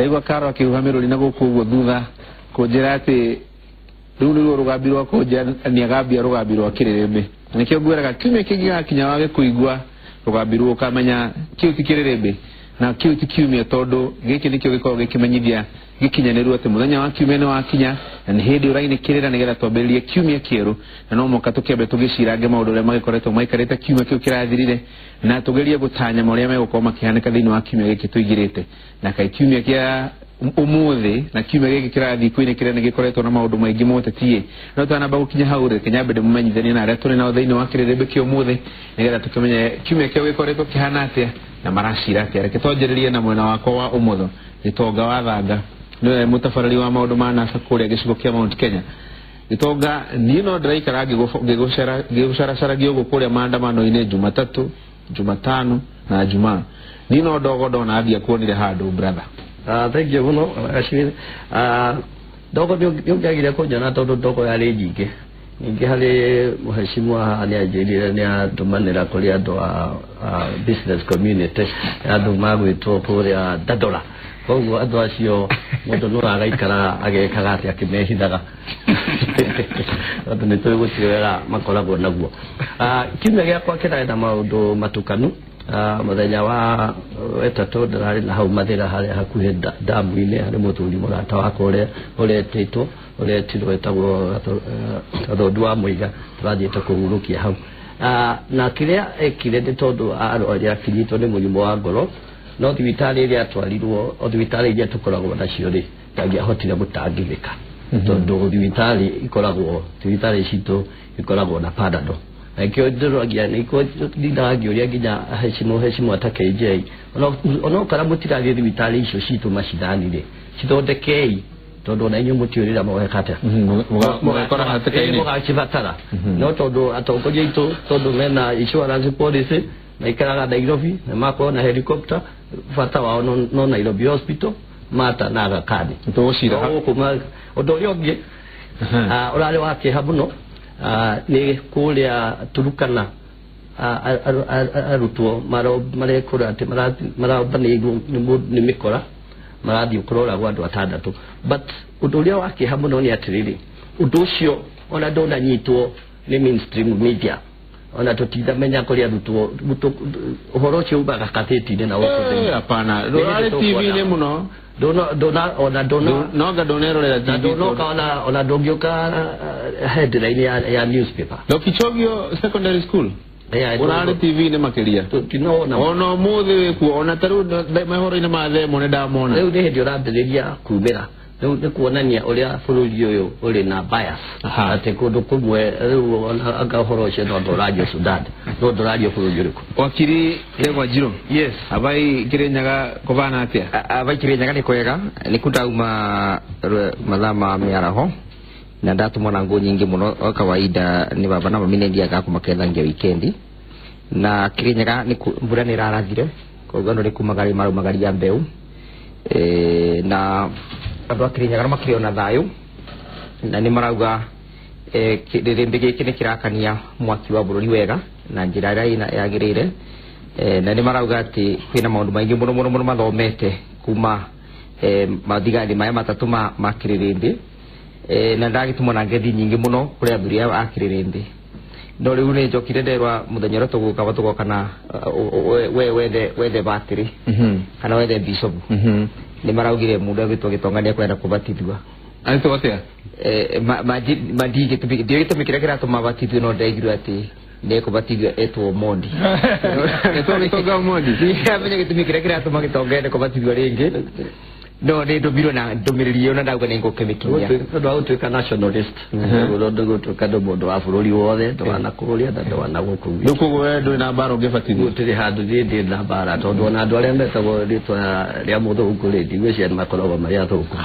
ndaigua Karo akiuga miruri na guku uguo thutha kunjira ati riu ni rugambi rwa kunjira ni agambia rugambi rwa Kirerembe nikio ngwiraga kiumia kingi gakinya wage kuigua rugambi rwo ukamenya kiu ti Kirerembe na kiu ti kiumia tondu giki nikio gikorwo gikimenyithia gikinyanirwo ati muthenya wa kiumia ni wakinya na ni hindi urainekirira nigetha twambiririe kiumia kieru na no moka tukiambe tugicirange maundu uria magikoretwo maikarite kiumia kiu kirathirire na tugerie gutanya uria megukorwo makihanika thiini wa kiumia giki tuigirite na kai kiumia kia umuthi na kiumia giki kirathi kuinekirira nigikoretwo na maundu maingi motetie no twanamba gukinya hau ri kinyambe ndimumenyithanie na aria turi nao thiini wa Kirerembe kio umuthi nigetha tukimenye kiumia kio gikoretwo kihana atia na maracira atia reke twanjiririe na mwena wakwa wa umutho Gitonga wa Thanga niwe mutafarari wa maundu ma NASA kuria gicigo kia Mount Kenya Gitonga ni no ndiraikara ngigucaracara giogo kuria maandamano-ini Jumatatu Jumatano na Jumaa ni no ndogo ndona athia kuonire handu brother thank you muno actually ndogo ngiagire kunyona tondu ndogo yari nyingi ningi hari muheshimiwa ni ajirire ni atumanira kuri andu a business community andu magwitwo kuria Dadora koguo andu acio mundu no araikara agekaga ati akimehithaga andu ni twigutira makoragwo naguo kiumia giakwa kiraenda maundu matukanu muthenya wa wetatu ndarari na hau mathira haria hakuhe damu-ini hari muthuri murata wakwa uretitwo uretirwo etagwo Gathondu wa Muiga turathiite kuhurukia hau na kiria ekire ni tondu arwari akinyitwo ni murimu wa ngoro no thibitari iria atwarirwo thibitari iria tukoragwo nacio ri tangiahotire gutangithika tondu thibitari ikoragwo thibitari citu ikoragwo na padado akio ndiragia niko ndiragiuria nginya heshimo atake JJ ono kara mutiragie thibitari icio citu macindani ri cithondekei tondu na inyu mutiurira mwekata mugakora hatakaini mugachivatara no tondu atongoria itu tondu mena insurance policy na ikaraga Nairobi na mako na helicopter fata wao no Nairobi hospital mata na Aga Khan tugucira kuma odorio ongi urare wake habuno ni kuria Turukana arutwo mare kurate marabanigo ni mikora marathi ukurora gwa andu atandatu but uduria wake hamuno ni atiriri uducio ona ndona nyitwo ni mainstream media ona tutitha menya kuria arutwo uhoro ucio ubaga katheti-ini na wote hapana Rurale TV ni muno dona noga donerorera TV ona ndongioka headline ya newspaper Lokichogio secondary school Rurale TV ni makiria tinoona ono muthi ku ona taru mahoro-ini mathe mone ndamona riu ni hindi urambiriria kumira riu ni kuonania uria bururi uyu uri na bias ati kundu kumwe riu ona agahoro ucio no ndurario Sudan no ndurario bururi uriku wakiri yegwa Njiro yes abai Kirinyaga kubana atia abai Kirinyaga ni kwega ni kundauma mathama miaraho na ndatumwa na nguo nyingi muno kawaida ni baba na mami ndiaga kumakethangia weekendi na Kirinyaga ni mbura ni rarathire koguo ndo rikumagari marumagari ya mbeu na andu a Kirinyaga makiriona thayu na ni marauga Kirerembe giki ni kirakania mwaki wa bururi wega na njira ira yagirire na ni marauga ati kwina maundu maingi muno mathomete kuma mathigari maya matatu ma Kirerembe na ndagitumwa na ngethi nyingi muno kuri athuri a Kirerembe no riu ni njokire nderwa muthenya ro tuguka batugoka na wethe batiri kana wethe bishop ni maraugire mundu agitwo Gitongania kwenda kubatithwa anto atia maji gitumikira kiratuma batithwe no ndaigirwo ati ne kubatithwa etwo Mondi etwo Gitonga Mondi amenya gitumikira kiratuma Gitongania kubatithwa ringi no ni ndumiro na ndumiriri ona ndauga ni ngukemikinya ndo autuika nationalist ndo gutuika ndo mundu wa bururi wothe ndo wana kururia ndo wana gukuwi ndukugo wedo na baro ngebatithio tiri handu ndi na bara tondu ona andu aria metagwo ritwa ria muthu ukuriti gwicia ni makoragwo mari athuku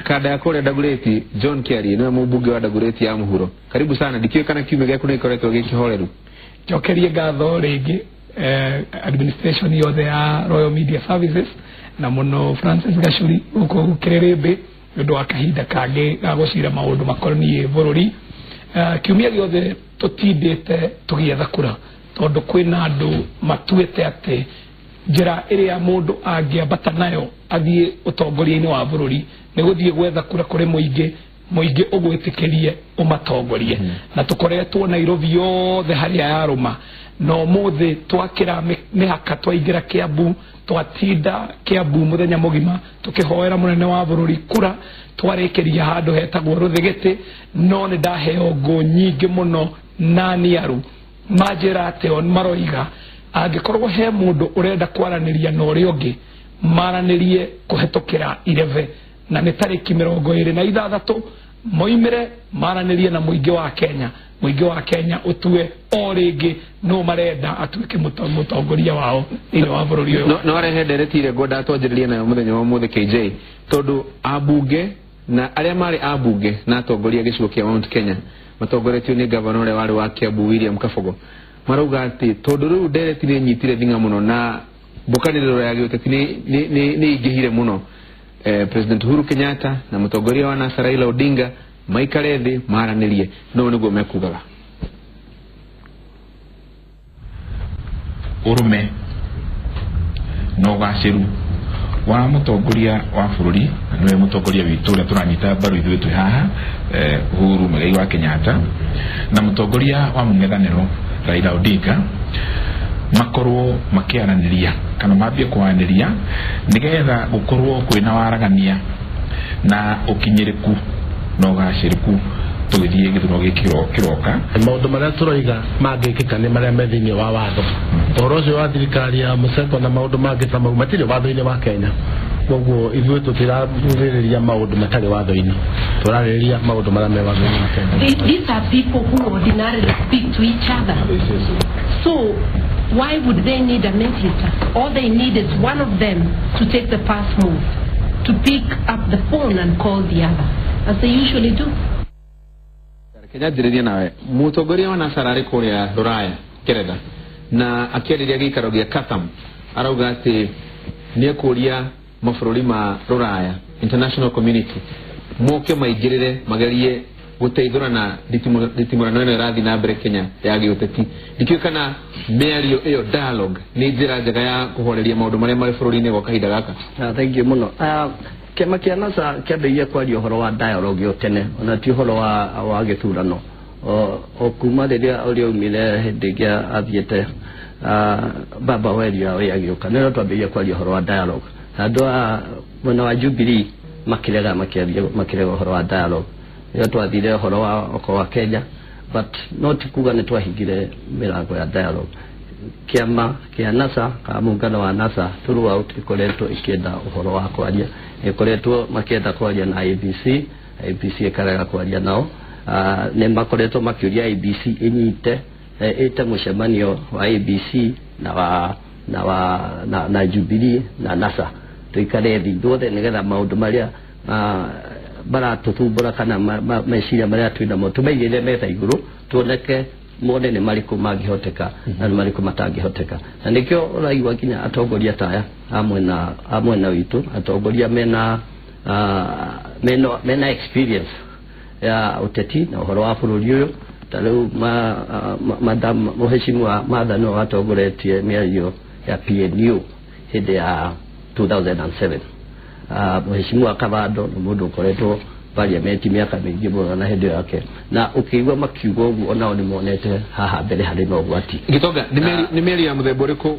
kada ya kore Dagoretti John Kiari niwe mubunge wa Dagoretti ya muhuro karibu sana dikiwe kana kiume gyaku ni koretwo gikihoreru jokerie ngatho ringi administration yothe ya Royal Media Services na muno Francis Gachuri uko Kirerembe ndu akahinda kange gagucira maundu makoroni bururi kiumia giothe tutindite tugietha kura tondu kwina andu matuite ati njira iria mundu angiambata nayo athie utongoria-ini wa bururi ni guthie gwetha kura kuri muingi ugwitikirie umatongorie na tukoretwo Nairobi yothe haria yaruma no muthi twakira mihaka twaingira Kiambu twatinda Kiambu muthenya mugima tukihoera munene wa bururi kura twarikiria handu hetagwo Ruthigiti no ni ndaheo ngo nyingi muno na niaru majira ate on maroiga angikorwo he mundu urenda kwaraniria na uria ungi maranirie kuhetokira 11 na ni tariki 26 moimire maranirie na muingi wa Kenya utue oringi no marenda atuike mutongoria wao ile wa bururi uyu no arehe nderetire ngoda atwanjiririe nayo muthenya wa muthe KJ tondu abunge na aria mari abunge na atongoria gicigo kia Mount Kenya matongoretio ni governor ule wari wa Kiambu William Kabogo marauga ati tondu riu nderetire nyitire thinga muno na mbukaniriro ya giuteti ni ingihire muno President Uhuru Kenyatta na mutongoria wa NASA Raila Odinga maikare thi maranirie no niguo mekugaga urume no gaciru wa mutongoria wa bururi niwe mutongoria witu uria turanyita mbaru ithuĩ twĩ haha Uhuru Muigai wa Kenyatta na mutongoria wa mung'ethanĩro Raila Odinga makorwo makiaraniria kana mambie kwaraniria nigetha gukorwo kwina waragania na ukinyiriku no gaciriku tugithie githurano gikiro kiroka maundu maria turoiga mangikika ni maria me thiini wa watho uhoro ucio wa thirikari ya Musembo na maundu mangi ta mau matiri watho-ini wa Kenya koguo ithuĩ tutirarĩrĩria maundu matari watho-ini turarĩrĩria maundu maria me watho-ini wa Kenya. These are people who ordinarily speak to each other, so why would they need a mediator? All they need is one of them to take the first move, to pick up the phone and call the other, as they usually do. Kenya njiriria nawe mutongoria wa NASA ari kuria Ruraya Kereda na akiariria gikaro gia Katham arauga ati ni akuria mabũrũri ma Ruraya international community moke maigirire magerie guteithũrana nditimũrano ĩno ĩrathi na mbere Kenya ya gĩũteti ndikiũĩ kana mĩario ĩyo dialogue nĩ njĩra njega ya kũhoreria maũndũ marĩa marĩ bũrũri-inĩ gwa kahinda gaka. Thank you muno. Kĩama kĩa NASA kĩambĩrĩirie kwaria ũhoro wa dialogue tene ona ti ũhoro wa gĩthurano o kuma rĩrĩa ũrĩa umire hĩndĩ ĩrĩa athiĩte Baba Weria ũrĩa agĩũka nĩrĩo twambĩrĩirie kwaria ũhoro wa dialogue andũ a mwena wa Jubilee makĩrega ũhoro wa dialogue rĩrĩa twathire ũhoro wa Kenya but not kuga nĩ twahingire mĩrango ya dialogue. Kĩama kĩa NASA kana muungano wa NASA throughout ikoretwo ikienda ũhoro wa kwaria ikoretwo makienda kwaria na IEBC ikarega kwaria nao nĩ makoretwo makiuria IEBC inyite ite mũcemanio wa IEBC na Jubilee na NASA tuikare thi duothe nigetha maundu maria baratuthumbura kana meciria maria twinamo tumeigire metha iguru tuoneke mone nĩ marĩkũ mangĩhoteka na nĩ marĩkũ matangĩhoteka na nĩkĩo ũraigua nginya atongoria taya amwe na witũ atongoria mena experience ya uteti na ũhoro wa bũrũri ũyũ ta rĩu madam Mheshimiwa Martha no atongoretie mĩario ya PNU hĩndĩ ya 2007 Mheshimiwa Kavado nĩ mũndũ ũkoretwo parliament miaka mingi mũno na hĩndĩ yake na ũkĩigua makiugo ũguo onao nĩ monete haha mbere harĩ na ũgwati. Gitonga nĩ mĩario ya mũthemba ũrĩkũ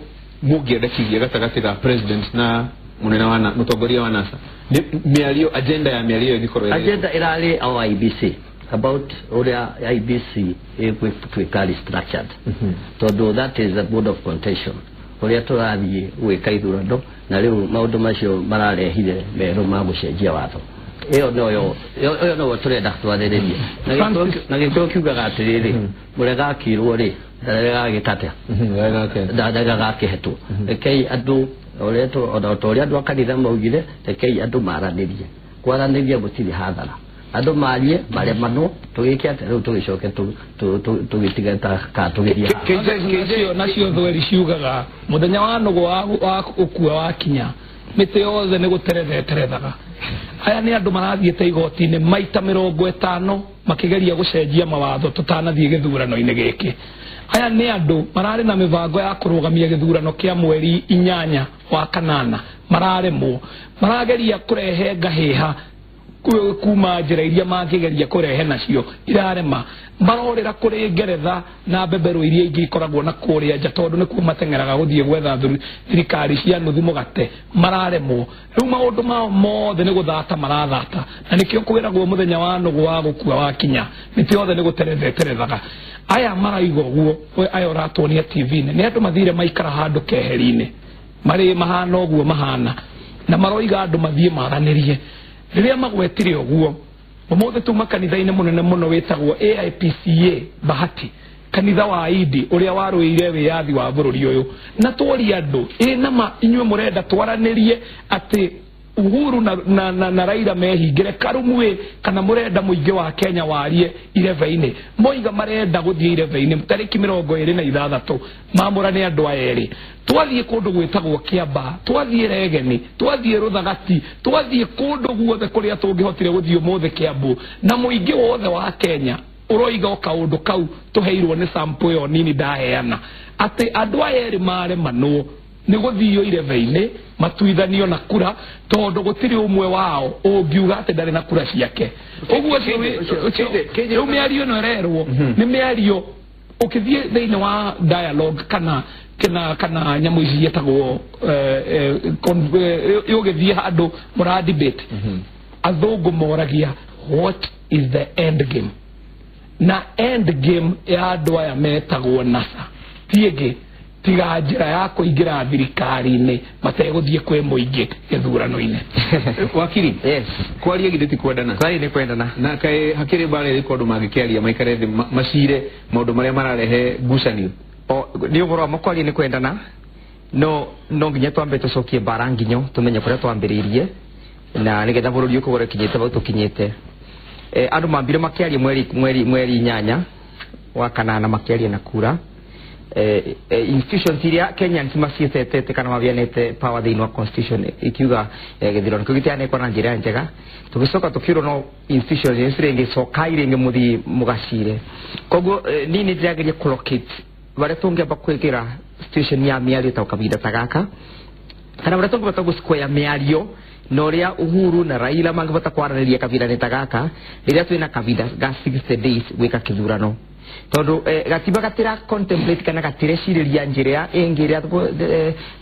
mũngĩendekirie gatagatĩ ga president na munene wa mũtongoria wa NASA mĩario agenda ya mĩario ĩgĩkorwo agenda ĩrarĩ o IEBC about ũrĩa IEBC ĩgwĩka structured tondũ that is a board of contention ũrĩa tũrathiĩ gwĩka ithurano na rĩu maũndũ macio mararehire merũ ma gũcenjia watho ĩyo no tũrenda twarĩrĩrie na gĩkĩro kiugaga atĩrĩrĩ mũrega akirwo rĩ ndarega gĩkate ndarega gakĩhetwo rekei andũ ũrĩa andũ a kanitha maugire rekei andũ maranĩrie kwaranĩria gũtirĩ hathara andũ marie maremano tũgĩke atĩ rĩu tũgĩcoke tũgĩtigata ka tũgĩria nacio thweri ciugaga mũthenya wa nũgũ wa ũkua wa kinya mĩtĩ yothe nĩ gũterethaga aya nĩ andũ marathiĩte igoti-inĩ maita 50 makĩgeria gũcenjia mawatho tũtanathiĩ gĩthurano-inĩ gĩkĩ aya nĩ andũ mararĩ na mĩbango ya kũrũgamia gĩthurano kĩa mweri 8 wa kanana mararemwo marageria kũrehe ngahĩha kuma njĩra iria mangĩgeria kũrehe nacio irarema marorĩra kũrĩ Ngeretha na mbembero iria ingĩ ikoragwo na kũrĩa nja tondũ nĩkuo mateng'eraga gũthiĩ gwetha thirikari cia nuthu mũgate mararemwo rĩu maũndũ mao mothe nĩ gũthata marathata na nĩkĩo kwĩragwo mũthenya wa nũgũ wa gũkua wakinya mĩtĩ yothe nĩ gũteretheterethaga aya maraiga ũguo aya ũratuonia TV-inĩ nĩ andũ mathire maikara handũ keheri-inĩ marĩ mahana ũguo mahana na maroiga andũ mathiĩ maranĩrie rĩrĩa magwetire ũguo ũmũthĩ tuma kanitha-inĩ mũnene mũno wĩtagwo AIPCA Bahati kanitha wa Idi ũrĩa warũĩire wĩyathi wa bũrũri ũyũ na tworia andũ nama inyuĩ mũrenda twaranĩrie atĩ Uhuru na Raila mehingĩre Karumwe kana mũrenda mũingĩ wa Kenya warie irebe-inĩ moiga marenda gũthiĩ irebe-inĩ tarĩki 26 mamũrane andũ erĩ twathiĩ kũndũ gwĩtagwo Kĩamba twathiĩ Regeni twathiĩ Rũthagati twathiĩ kũndũ guothe kũrĩa tũngĩhotire gũthiĩ ũmũthĩ Kĩambu na mũingĩ wothe wa Kenya ũroiga o kaũndũ kau tũheirwo nĩ sample yo nini ndaheana atĩ andũ aya erĩ maremanwo nĩ gũthiio irebe-inĩ matuithanio na kura tondũ gũtirĩ ũmwe wao ũngiuga atĩ ndarĩ na kura ciake ũguo rĩu mĩario ĩno ĩrerwo nĩ mĩario ũkĩthiĩ thĩinĩ wa dialogue kana nyamũ ici ciĩtagwo ũgĩthiĩ handũ mũra debate athũngũ moragia what is the end game na end game ya andũ aya metagwo NASA tiĩngĩ tiga njĩra ya kũingĩra thirikari-inĩ mategũthiĩ kwĩ mũingĩ gĩthurano-inĩ wakiri yes kwaria githĩ ti kwendana sai nĩ kwendana na kaĩ hakĩrĩ bara ĩrĩkũ andũ mangĩkĩaria maikare thĩ macire maũndũ marĩa mararehe ngucanio nĩ ũhoro wa makwaria nĩ kwendana no nginya twambe tũcokie mbara nginyo tũmenye kũrĩa twambĩrĩirie na nĩgetha bũrũri ũkũgore kinyĩte bau tũkinyĩte andũ mambire makĩaria mweri 8 wa kanana makĩaria na kura institutions iria Kenyans maciĩtetete kana mabianĩte power thĩinĩ wa constitution ikiuga gĩthurano kĩu gĩtianĩkwo na njĩra njega tũgĩcoka tũkĩrwo no institutions cirĩngĩcoka irĩngĩ mũthiĩ mũgacire koguo niĩ nĩ ndĩrageria kũlocate barĩa tũngĩamba kwĩkĩra situation ya mĩario ta kahinda ta gaka kana barĩa tũngĩbota gũsquare mĩario na ũrĩa Uhuru na Raila mangĩbota kwaranĩria kahinda ta gaka rĩrĩa twĩna kahinda ga 60 days gwĩka kĩthurano tondu gatiba gatira contemplate kana gatireciria njĩra ĩngĩ ĩrĩa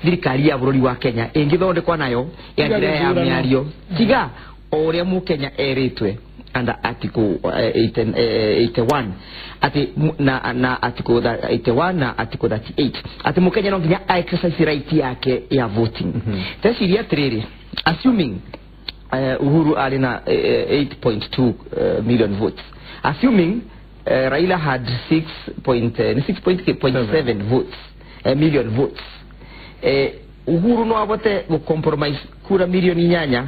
thirikari ya bũrũri wa Kenya ĩngĩthondekwo nayo ya njĩra ya mĩario tiga o ũrĩa mũkenya erĩtwe under article 81 ati na article 81 na article 38 ati mũkenya no nginya exercise right yake ya voting teciria atĩrĩrĩ assuming Uhuru arĩ na 8.2 million votes assuming Raila had 6.7 votes million votes Uhuru no abote go compromise kura milioni 8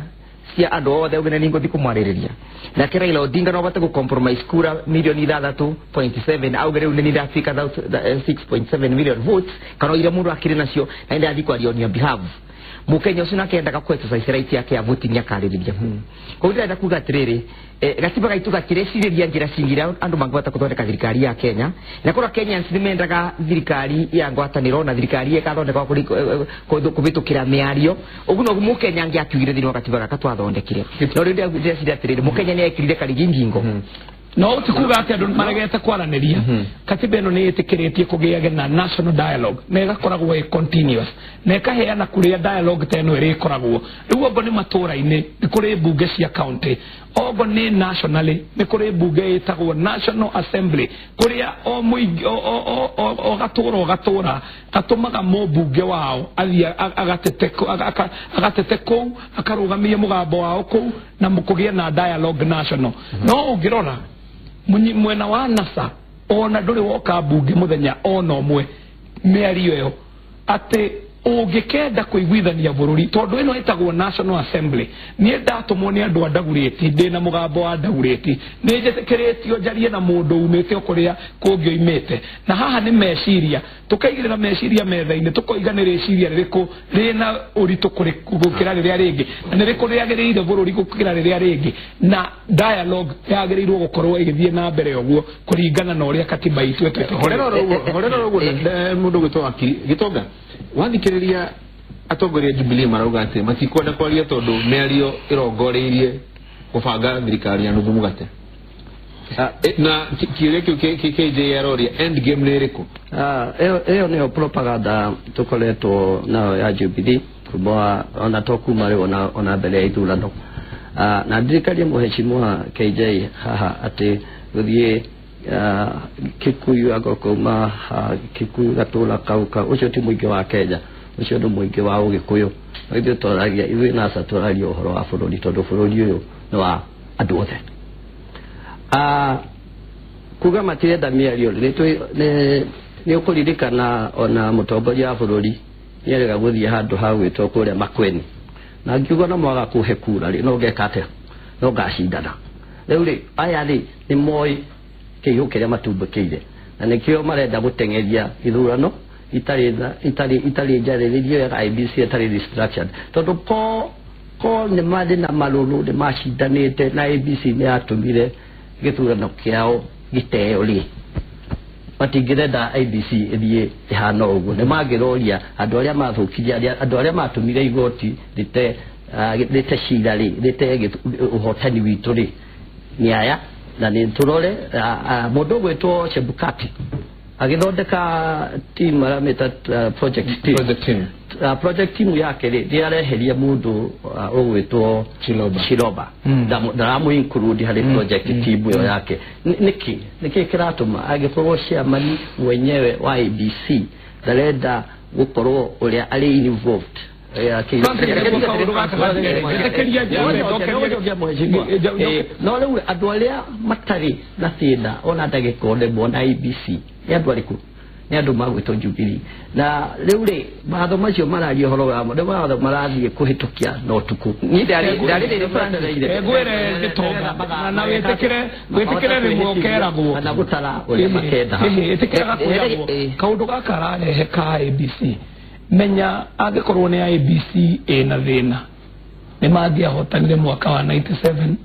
cia andũ othe ũgene ningo thikũ mwarĩrĩria na Raila Odinga no abote go compromise kura milioni 6.7 au gere uneni ndafika 6.7 million votes kana ira mũndũ akĩrĩ nacio na ndathi kwaria on your behalf mũkenya ũcio nakenda ku exercise right yake ya voting yakarĩrĩria kwa hiyo ndĩrenda kuga atĩrĩrĩ gatiba gaitũ gatireciria njĩra cingira andũ mangĩhota gũthondeka thirikari ya Kenya na kũrĩa Kenyans nĩ mendaga thirikari ya ngwatanĩro na thirikari ĩgathondeka kũbĩtũkĩra mĩario ũguo no mũkenya angĩakiugire thĩinĩ wa gatiba gaka twathondekire no rĩu ndĩreciria atĩrĩrĩ mũkenya nĩ ekirire karigi ngingo no tikuga atĩ andũ maregete kwaranĩria katiba ĩno nĩ ĩtĩkĩrĩtie kũgĩage na national dialogue na ĩgakoragwo ĩ continuous na ĩkaheana kũrĩa dialogue ta ĩno ĩrĩkoragwo rĩu ogo nĩ matũra-inĩ nĩ kũrĩ mbunge cia county ogo nĩ nationally nĩ kũrĩ mbunge ĩtagwo National Assembly kũrĩa o gatũra gatũmaga mũmbunge wao athiĩ agatete kũu akarũgamia mũgambo wao kũu na kũgĩe na dialogue national no ũngĩrora mwena wa NASA ona ndũrĩ woka mbunge mũthenya ona ũmwe mĩario ĩyo atĩ ũngĩkenda kũiguithania bũrũri tondũ ĩno ĩtagwo National Assembly niĩ ndatũmwo nĩ andũ a Ndagurĩti ndĩna mũgambo wa Ndagurĩti nĩ njĩtĩkĩrĩtio njarie na mũndũ umĩte kũrĩa kũngĩ oimĩte na haha nĩ meciria tũkaigĩrĩra meciria metha-inĩ tũkoiga nĩ rĩciria rĩrĩkũ rĩna ũritũ gũkĩra rĩrĩa rĩngĩ na nĩ rĩkũ rĩagĩrĩire bũrũri gũkĩra rĩrĩa rĩngĩ na dialogue yagĩrĩirwo gũkorwo ĩgĩthiĩ na mbere ũguo kũringana na ũrĩa katiba itũ horera ũguo mũndũ gwĩtwo Gĩtonga wathikĩrĩria atongoria Jubilee marauga atĩ matikwenda kwaria tondũ mĩario ĩrongoreirie gũbanga thirikari ya nuthu mũgate na kĩũria kĩu KJR end game nĩ ĩrĩkũ? ĩyo nĩyo propaganda tũkoretwo nayo ya Jubilee kuma ona tokuma rĩu ona mbere ya ithurano na thirikari mũheshimiwa KJ haha atĩ gũthiĩ Kikuyu agokoma Kikuyu gatũra kauka ucio ti mũingĩ wa Kenya ucio nĩ mũingĩ wa Ũgĩkũyũ ithuĩ tũragia ithuĩ nasa tũraria ũhoro wa bũrũri tondũ bũrũri ũyũ nĩ wa andũ othe kuga matirenda mĩario nĩ ũkũririkana ona mũtongoria wa bũrũri nĩerega gũthiĩ handũ ha gwĩtwo kũrĩa Makueni na ngiuga no mwaga kũhe kura rĩ no ngeka atĩa no ngacindana rĩu rĩ aya rĩ nĩ moĩ kĩihu kĩrĩa matumbũkĩire na nĩkĩo marenda gũteng'eria ithurano itarĩ njarĩrĩrio ya IEBC itarĩ restructured tondũ ko nĩ marĩ na marũrũ nĩ macindanĩte na IEBC nĩ yatũmire gĩthurano kĩao gĩteo rĩ matingĩrenda IEBC ĩthiĩ ĩhana ũguo nĩ mangĩroria andũ arĩa mathũkirie andũ arĩa matũmire igoti rĩte cira rĩ rĩte ũhotani witũ rĩ nĩ aya na nĩ tũrore mũndũ gwĩtwo Chebukati agĩthondeka team aramĩta project team yake rĩ nĩareheria mũndũ ũgwĩtwo Chiloba ndaramũ-include harĩ project team ĩyo yake nĩkĩ kĩratũma agĩkorwo chairman mwenyewe wa IEBC ndarenda gũkorwo ũrĩa arĩ involved no rĩu andũ arĩa matarĩ na thĩna ona ndagĩka ũremwo na IEBC nĩ andũ arĩkũ nĩ andũ magwĩtwo Jubilee na rĩu rĩ matho macio mararia ũhoro wamo nĩ matho marathiĩ kũhĩtũkia na ũtukũ ngwĩre Gĩtonga na wĩtĩkĩre rĩmwe ũkeragwo na gũtara ũrĩa makenda ĩtĩkĩraga kwĩragwo kaũndũ gaka ararehe ka IEBC menya angĩkorwo nĩ IEBC ĩna thĩna nĩ mangĩahotanire mwaka wa 97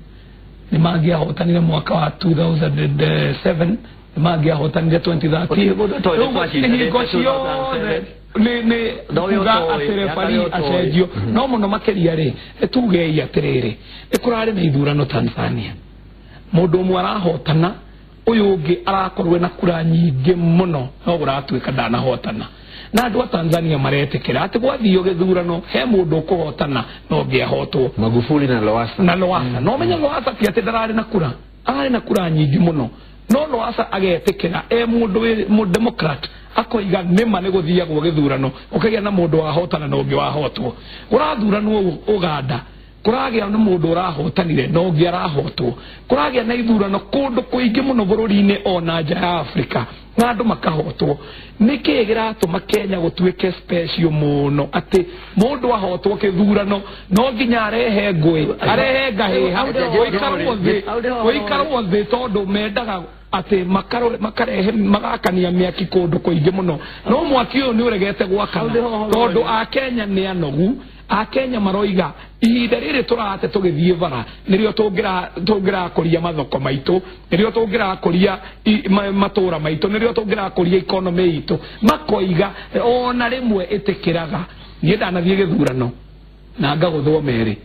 nĩ mangĩahotanire mwaka wa 2007 nĩ mangĩahotanire 2013 hingo ciothe nĩ kuga atĩ refari acenjio no mũno makĩria rĩ tugei atĩrĩrĩ nĩ kũrarĩ na ithurano Tanzania mũndũ ũmwe arahotana ũyũ ũngĩ arakorwo na kura nyingĩ mũno no gũratuĩka ndanahotana na andũ a Tanzania maretĩkĩra atĩ gwathiĩ gĩthurano he mũndũ ũkũhotana no ngĩahotwo Magufuli na Lowassa no menya Lowassa ti atĩ ndararĩ na kura arĩ na kura nyingĩ mũno no Lowassa agetĩkĩra mũndũ Democrat akoiga nĩma nĩ gũthiagwo gĩthurano ũkagĩa na mũndũ wahotana na ũngĩ wahotwo ũrathuranwo Uganda kũragĩa na mũndũ ũrahotanire no ũngĩ arahotwo kũragĩa na ithurano kũndũ kũingĩ mũno bũrũri-inĩ ona nja ya Afrika na andũ makahotwo nĩkĩ gĩratũma Kenya gũtuĩke special mũno atĩ mũndũ ahotwo kĩthurano no nginya arehe ngũĩ arehe ngahĩha ũikarwo thĩ tondũ mendaga atĩ makarehe magakania mĩaki kũndũ kũingĩ mũno no mwaki ũyũ nĩ ũregete gwakana tondũ a Kenya nĩ anogu a Kenya maroiga ihinda rĩrĩ tũrate tũgĩthiĩ bara nĩrĩo tũngĩrakũria mathoko maitũ nĩrĩo tũngĩrakũria matũra maitũ nĩrĩo tũngĩrakũria economy itũ makoiga ona rĩmwe ĩtĩkĩraga niĩ ndanathiĩ gĩthurano na ngagũthwo merĩ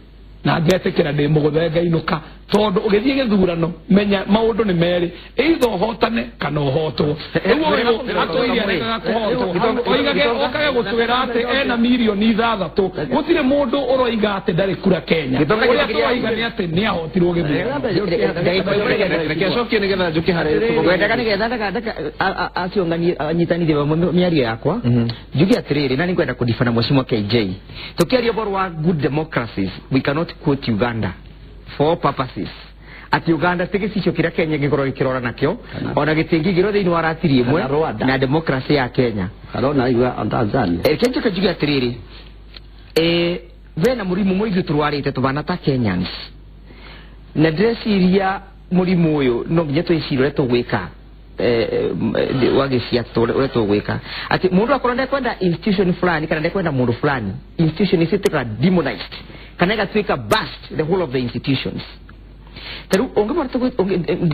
na ngetĩkĩra ndĩ mũgũthe ngainũka tondũ ũgĩthiĩ gĩthurano menya maũndũ nĩ merĩ either ũhotane kana ũhotwo rĩu ũyũ atũire arekaga kũhotwo oigage okage gũtwĩra atĩ ena mirioni 6 gũtirĩ mũndũ ũroiga atĩ ndarĩ kura Kenya ũrĩa tũroiga nĩ atĩ nĩ ahotirwo gĩthurano nĩgetha njũke harĩa wendaga nĩgetha anyitanirie mĩario yakwa njuge atĩrĩrĩ na nĩngwenda kũdibana mheshimiwa KJ tũkĩaria ũhoro wa good democracies we cannot quote Uganda for all purposes ati Uganda tigicicio kira Kenya gikoro gikirora nakyo ona gitingi giro thiini wa ratiri imwe na democracy ya Kenya arona iwa Tanzania kenje kajuga atiriri vena murimu muigi turwarite tubana ta Kenyans na dresiria murimu uyu no nginya twicirure tugwika wagisia tugwika ati mundu akoranda kwenda institution fulani kana kwenda mundu fulani institution isitira demonized kana gatwika bust the whole of the institutions taru onge marto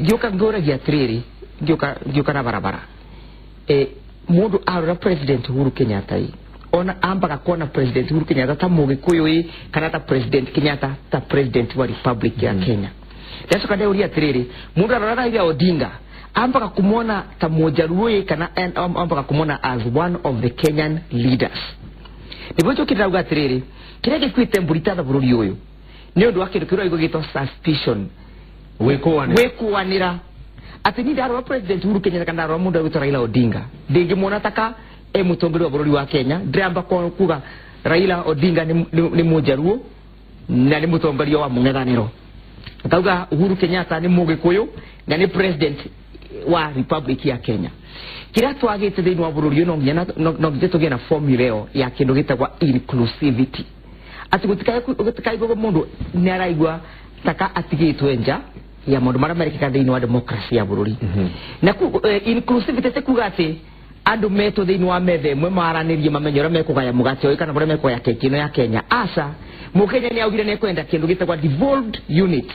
gioka ngora ya triri gioka na barabara mundu ara president Uhuru Kenyatta ona ambaka kona president Uhuru Kenyatta ta Mugikuyu kana ta president Kenyatta ta president wa republic ya Kenya Yesu kada uri atiriri mundu arara ya Odinga ambaka kumona ta Mujaluo kana ambaka kumona as one of the Kenyan leaders nibocho kitaruga atiriri kirege kwitembulita da bururi uyu ni undu wake kiro igogito suspicion wekuanira ati ni daro president Uhuru Kenyatta kana daro mundu wito Raila Odinga ndingi mona taka mutongori wa bururi wa Kenya ndamba kuga Raila Odinga ni Mujaluo na ni mutongori wa mungethaniro tauga Uhuru Kenyatta ni Mugikuyu na ni president wa republic ya Kenya kira twagite thiini wa bururi no ngiye na formula ya kindu gitagwa inclusivity ati gutikai gogo mundu ni araigwa taka atigitwe nja ya mundu maramerika thiini wa democracy ya bururi na inclusivity tekuga ati andu meto thiini wa methe mwe maranirie mamenyero mekugaya mugati oi kana bore mekoya kekino ya Kenya asa mukenya ni augire ne kwenda kindu gitagwa devolved units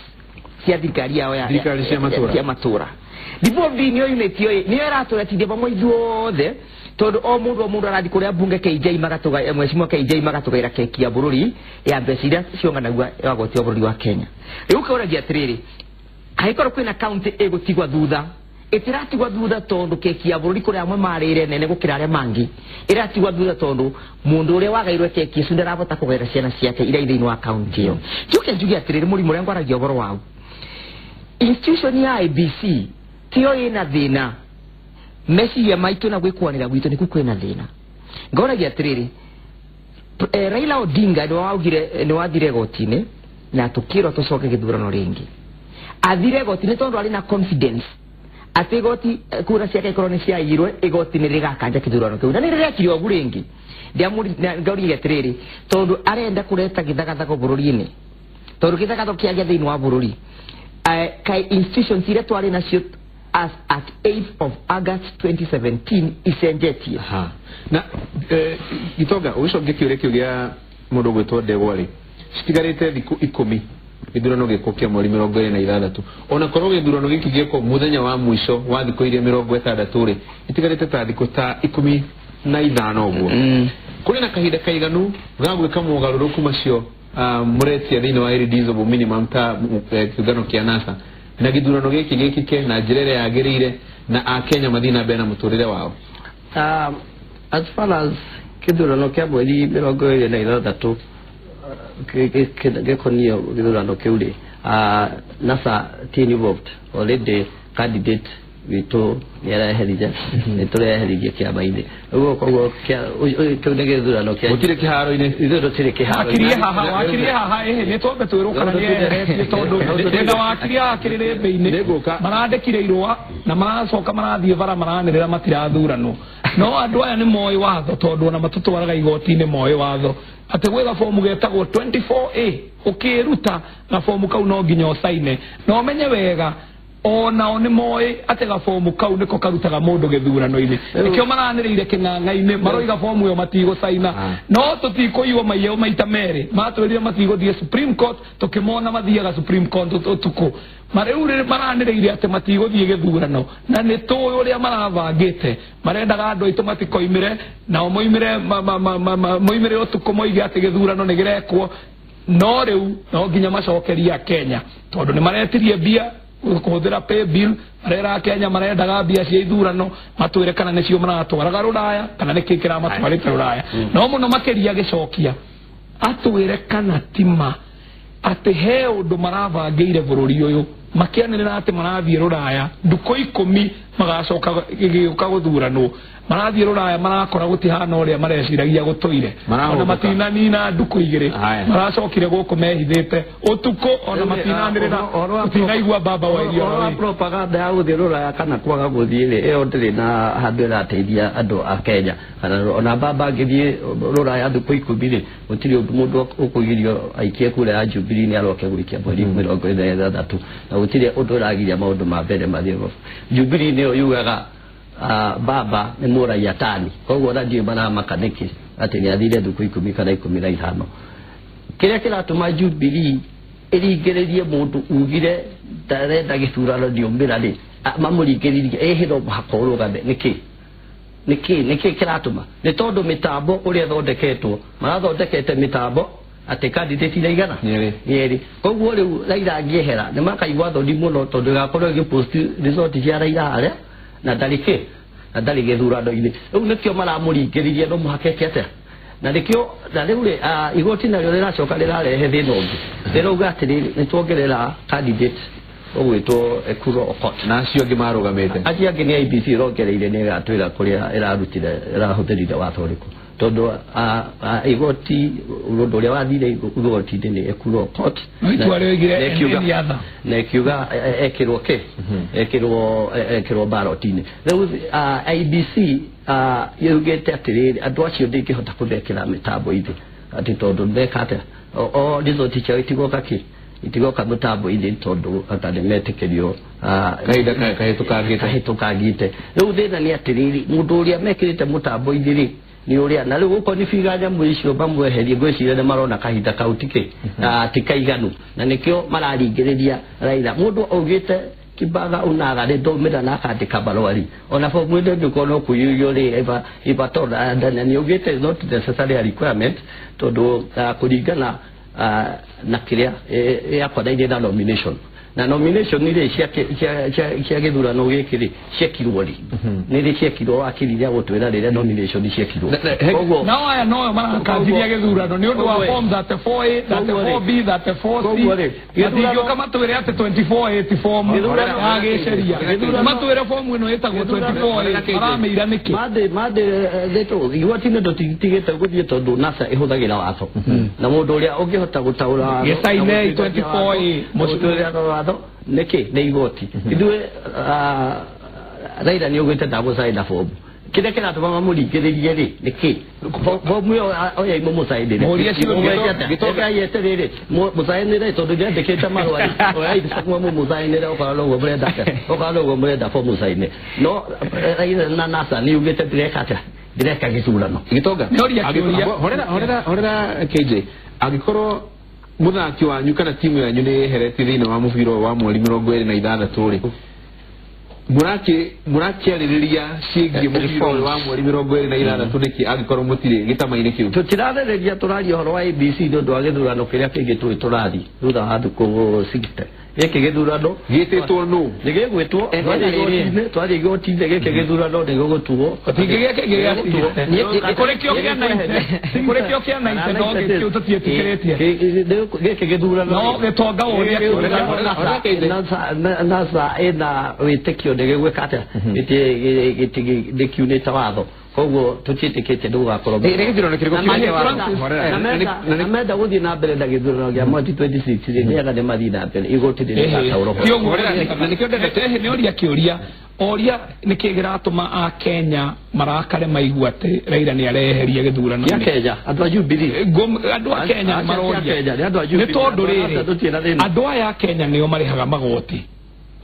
cia thirikari yao ya matura devolved unit yo ni erato ati deba mwe juothe todo o mundu arathi kuria bunge KJ magatuga mweshimwa KJ magatugaira keki ya bururi ya besida cionganagwa ya gotio bururi wa Kenya riu kauragia atiriri haikoro kwina county egutigwa thutha itiratigwa thutha tondu keki ya bururi kuria amwe marire nene gukira aria mangi iratigwa thutha tondu mundu uria wagairwe keki icu ndarabota kugaira ciana ciake ira thiini wa county yo juke njugi atiriri murimu ria ngwaragia uboro wao institution ya IBC tio ina thina mesi ya maitu na gwikwanira gwitu ni kwina thina ngoragia atiriri Raila Odinga ni wathire gotine na tukiro tucoke githurano ringi athire gotine tondu ari na confidence ati goti kura ciake ikoroni cia irwe igoti ni rigakanja githurano kiu na ni rirekire ogu ringi ndiamuri ngauriga atiriri tondu arenda kureta githagathago bururi-ini tondu githagatho kiagia thiini wa bururi kai institutions ire twari nacio as at 8th of August 2017 isenjetie na gitoga ugicoke kiure kiu gia mundu gwitwo Ndegwa citigarite thiku 10 githurano gikokia mweri 26 ona korwo githurano giki giko muthenya wa mwisho wa thiku iria 60 itigarite ta thiku ta 15 uguo kuri na kahinda kaiganu gagwika mugaruruku macio muretia thiini wa irreducible minimum ta kithurano kia NASA na githurano giki gikike na njirere yagirire na akenya mathina bena muturire wao as far as kithurano kia mweri 26 gekonio githurano kiuri NASA team involved already candidate wito yaraherija nitureherije kia maine ugo kogo kia kiunege githurano kia gutire kiharo ine ithundo tire kiharo wakirie haha ni tombe twirukana ni tondu ndenda wakirie akirire beine marandekire irwa na maracoka marathie bara maranirira matirathurano no andu aya ni moyo watho tondu na matutwaraga igoti-ini moyo watho ati gwetha fomu getagwo 24A ukiruta na fomu kau no nginya usaine no menye wega ona oni moy atega fomu kau niko karutaga mundu githurano-ini nikio maraniriire king'ang'a-ini maroiga fomu yo matigo saina no tutikuiwa maiyao maita meri matwirire matigo thie Supreme Court tukimona mathiaga Supreme Court utuku mareurire maraniriire ati matigo thie githurano na ni tuwi uria maravangite marendaga andu aitu matikoimire na moimire utuku moige ati githurano ni girekwo no riu no nginya macokeria Kenya tondu ni maretirie bia kuhuthira pay bill marera Kenya marendaga bia cia ithurano matwire kana nicio maratwaraga ruraya kana nikikira matwarite ruraya no muno makeria gicokia atwire kana tima ati he undu maravangeire bururi uyu makianirira ati marathie ruraya nduko 10 magacoka gigiuka guthurano marathie ruraya marakora gutihana uria mareciragia gutoire ona matinanina nduku igiri maracokire guku mehithite utuku ona matinanirira tinaigua baba wa irio propaganda ya guthie ruraya kana kwaga guthie iyo ndiri na handu irateithia andu a Kenya kana ona baba ngithie ruraya nduku 10 gutiri mundu ukugirio aikie kure ya Jubilee ni aroke gurikia mweri 23 na gutiri undu uragiria maundu ma mbere mathiego Jubilee niyo yugaga baba ni muraia tani koguo radio bana makaniki ati ni athire thuku 10 kana 15 kiria kiratuma Jubilee irigererie mundu ugire ndarenda githurano ndiombira ri mamurigeririe ehiro hakoro gabe niki kiratuma ni tondu mitambo uria thondeketwo marathondekete mitambo ati candidate iraigana yeri koguo riu Raila angihera ni makaigwa thondi muno tondu gakorwo gipost resort cia Raila haria na ndarike ndari githurano-ini riu nikio maramurigeririe no muhakeke atia na nikio na riu ri igoti naryo riracoka rirarehe thina ungi rirauga atiriri nitwongerera candidate ogwitwo Ekuro Okot na acio angi marugamite acio angi ni IBC rongereire ni gatwira kuria irarutire irahuthirire wathoriko tondu igoti rundu uria wathire igoti ni Ekuro Okot na kiuga ekirwo ke ekirwo barotine riu IBC yugete atiriri andu acio ndingihota kuthekera mitambo ithi ati tondu ndekate o ndizo ticha itigoka ki itigoka mutambo ithi tondu atane metikerio kaida kahitukangite riu thina ni atiriri mundu uria mekirite mutambo ithi ni uria na riu uko ni figaja mwicio bamweherie gwicire ne marona kahinda kautike tikaiganu na nikio mararigiriria Raila mundu augite kibaga unaga ri ndomira na akandika barwari ona fo mwende ndikono kuyuyo ri eva tonda ndana ni ugite not necessary requirement tondu kuringana na kiria yakwadaire na nomination na nomination ni ri cia githurano gikiri ciekirwo ri ni ri ciekirwo akiriria gutwira rire nomination ciekirwo no aya no marakanjiria githurano ni undu wa form 34A 34B 34C githurano kama twire ate 24A form agiceria matwire form ino etagwo 24A arameira niki made zeto igoti ndo tigite guthie tondu NASA ihuthagira watho na mundu uria ungihota gutaura gesaine 24A muturia niki ni igoti ithuĩ Raila ni ugite ndamucaina fomu kile kila tuma murigiririe ri niki fomu yo oya imo mucainire muria cio gitoka yeterere mucainire tondu ndekete marwari oya ituma mucainire okalo brenda fomu mucaine no Raila na NASA ni ugite direka githurano gitonga horera KJ agikorwo muthaki wanyu kana timu yanyu ni yeherete thina wa mubira wa mweri 26 ri murakiaririria ciĩgiĩ mubira wa mweri 26 niki agikorwo mutire gitama-ini kiu tutirarĩrĩria turaria uhoro wa ABC ndu wa githurano kiria kingi turathi thutha wa thuku 60 giki githurano gititwo nu nigigwitwo twari igoti-inĩ giki githurano nigigutuo kurekio kia 9 no gikio tutietikiritie giki githurano no gitonga uria NASA ina witikio ndigigwika atia gikiunite watho koguo tutitikite ndugakorwo githurano kiriko na menda guthii na mbere na githurano gia mwezi 26 niaga ni mathii na mbere igoti ndikatauro na nikio ndete ni oria kiuria oria nikigiratuma a Kenya marakare maigua ati Raila ni areheria githurano ya Kenya andu a Jubilee andu a Kenya maroria ni tondu riri andu aya Kenya nio marihaga magoti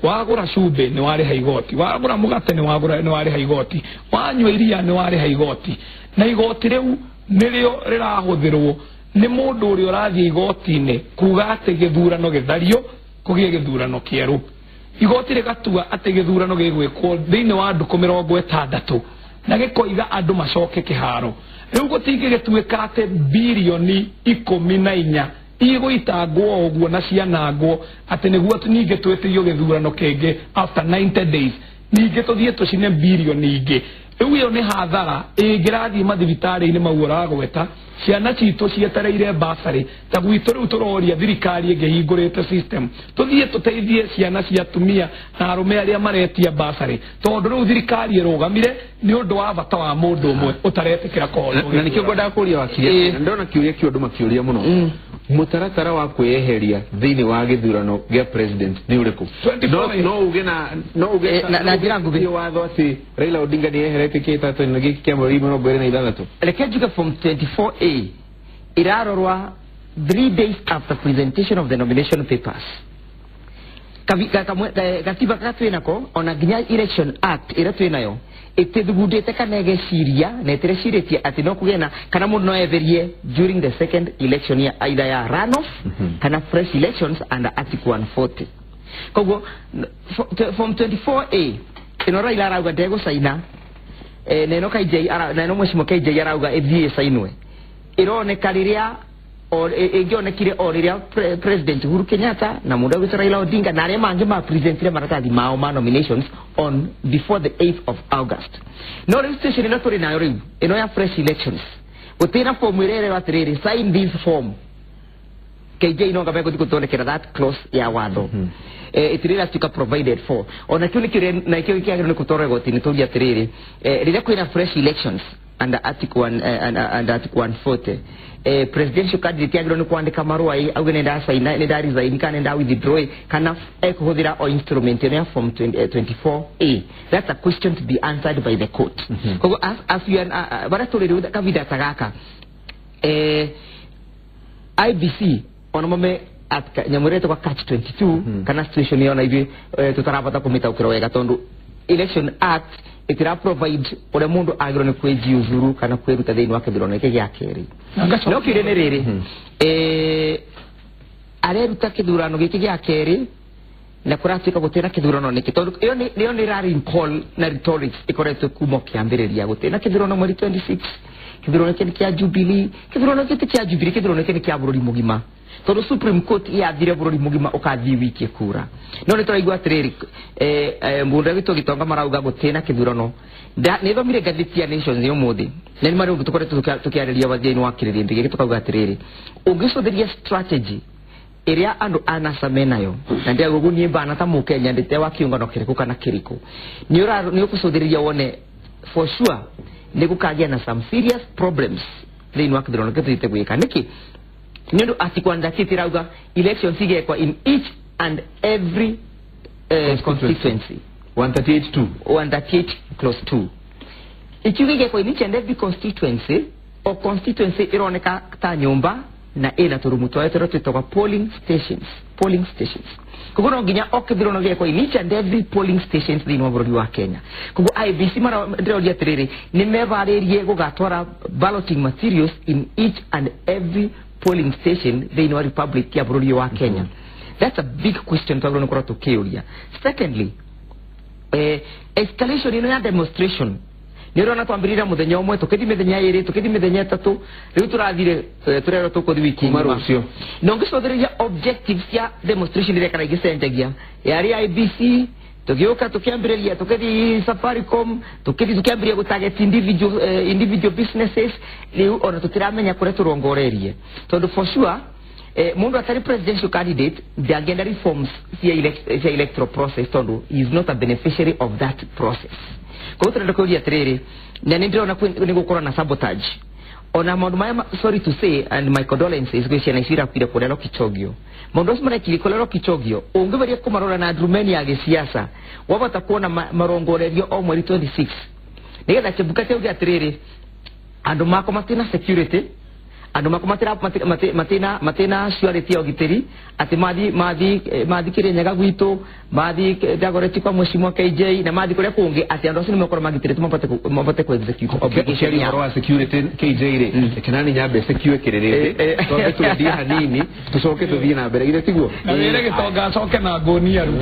wagura cumbe ni wariha igoti wagura mugate ni wariha igoti wanywa iria ni wariha igoti na igoti riu nirio rirahuthirwo ni mundu uria urathie igoti-ini kuga ati githurano githario kugie githurano kieru igoti rigatua ati githurano gigwikwo thiini wa nduku 60 na gikoiga andu macoke kiharo riu gutingigituika ati bilioni 14 igwitangwo uguo na cianangwo ati niguo ninge twetirio githurano kenge after 90 days ninge tuthie tucine bilioni ingi riu iyo ni hathara ingirathie mathibitari-ini mau uragweta ciana citå cietereire basarä ta gwitå rä u tå roria thirikari ä ngä hingå rä te system tå thiä tå teithie ciana cia atumia na arå me arä a maretia basarä tondå rä u thirikari ä rå gamire nä å ndå wa bata wa må ndå å mwe å taretä kä ra na nä kä o ngwendaga kå ria wakiri ndona kä å ria kä andå makä å ria må no mutaratara wa kwĩyeheria thĩinĩ wa gĩthurano gĩa president nĩ ũrĩkũ no uge na njĩra nguhĩ watho atĩ Raila Odinga nĩ eherete kĩhĩtahĩtano gĩkĩ kĩa mweri 26 reke njuge form 24A irarorwa 3 days after presentation of the nomination papers gatiba ka twinako ona nginya election act ira twinayo itithugundite kana egeciria na itireciretie ati no kugena kana mundu no everie during the second election ya either ya runoff kana fresh elections under article 140 kogo form 24A ino Raila arauga ndego saina neno KJ neno mweshimo KJ arauga ethie sainwe ironeka riria ingionekire o riria president Uhuru Kenyatta na mundu wa Raila Odinga na aria mangi ma presentire maratathi mao ma nominations on before the 8th of August no registration ino turi nayo riu ino ya fresh elections utina form irere watiriri sign this form KJ no ngabe gutondekera that clause ya watho itirira tuka provided for ona kile kile na kile kile ni kutore gotini tuja tiriri riria kwina fresh elections under article 1 and article 140 presidential candidate agro ni kuandika marua hii au nenda saina nenda resign kana nenda withdraw kana kuhudhira o instrument ya form 24A that's a question to be answered by the court kwa as you bara tolere kavida tagaka IBC onomame at nyamurete kwa catch 22 kana situation yona hivi tutarapata kumita ukirowega tondu election act itira provide ore mundu agro ni kweji uzuru kana kweruta thini wake birone ke gya keri no kirene riri areruta kithurano giki gya keri na kuratika gutera kithurano niki tondu iyo ni rari call na rhetorics ikoretwe kumo kiambiriria gutena kithurano mweri 26 kithurano kya Jubilee kithurano kya Jubilee kithurano kya bururi mugima tondu Supreme Court yathire bururi mugima ukathi wiki kura no ni turaigwa atiriri mbunde gitu gitonga marauga gutena kithurano ni thomire ngathiti ya Nations yomuthi na ni mari tukoretwo tukiariria wathiini wa kiriri ndigi tukauga atiriri ungicuthiria strategy iria andu anasame nayo na ndia gugu ni bana ta mukenya ndite wa kiungano kiriku kana kiriku ni ukucuthiria wone for sure ni gukagia na some serious problems thini wa kithurano kitite gwika niki nendo atikwanda kitirauga elections igekwa in each and every constituency 138 clause 2 ikigekwa in each and every constituency o constituency ironeka ta nyumba na ina turumu twetero twitwa polling stations kugono nginya okithirano gekwa in each and every polling stations thini wa bururi wa Kenya kugo IBC mara ndiro atiriri ni mevaririe gugatwara balloting materials in each and every polling station thini wa republic ya bururi wa Kenya that's a big question to agro to kiuria secondly escalation ino ya demonstration niro na twambirira muthenya umwe tukithi mithenya iri tukithi mithenya tatu riu turathire turero tukuthi wiki marucio no ngicothiria objectives ya demonstration ire kana igicenjagia yari IBC tugiuka tukiambiriria tukithi Safaricom tukiambiria gutarget individual businesses riu ona tutiramenya kure turongorerie tondu for sure mundu atari presidential candidate the agenda reforms cia electoral process tondu is not a beneficiary of that process kwa hiyo tunataka atiriri na nindiro ni gukora na sabotage ona maundu maya sorry to say and my condolences gwicana isira kwira kulelo Kichogio maundu osmana kilikolelo Kichogio ungeveria kumarora na drumeni ya gisiasa wabata kuona marongorerio o mweri 26 nigetha chebukate ugi atiriri andu mako matina security andu mako matina surety ya giteri ati mathi kirenyaga gwitu mathi dagoreti kwa mheshimiwa KJ na mathi kule kungi ati andu acio nimekora magiteri tumapate ku execute obligation ya wa security KJ ire kinani nyabe secure kirerete to tundi hanini tusoke tuthie na mbere gire tiguo na wire gitonga soke na ngonia ru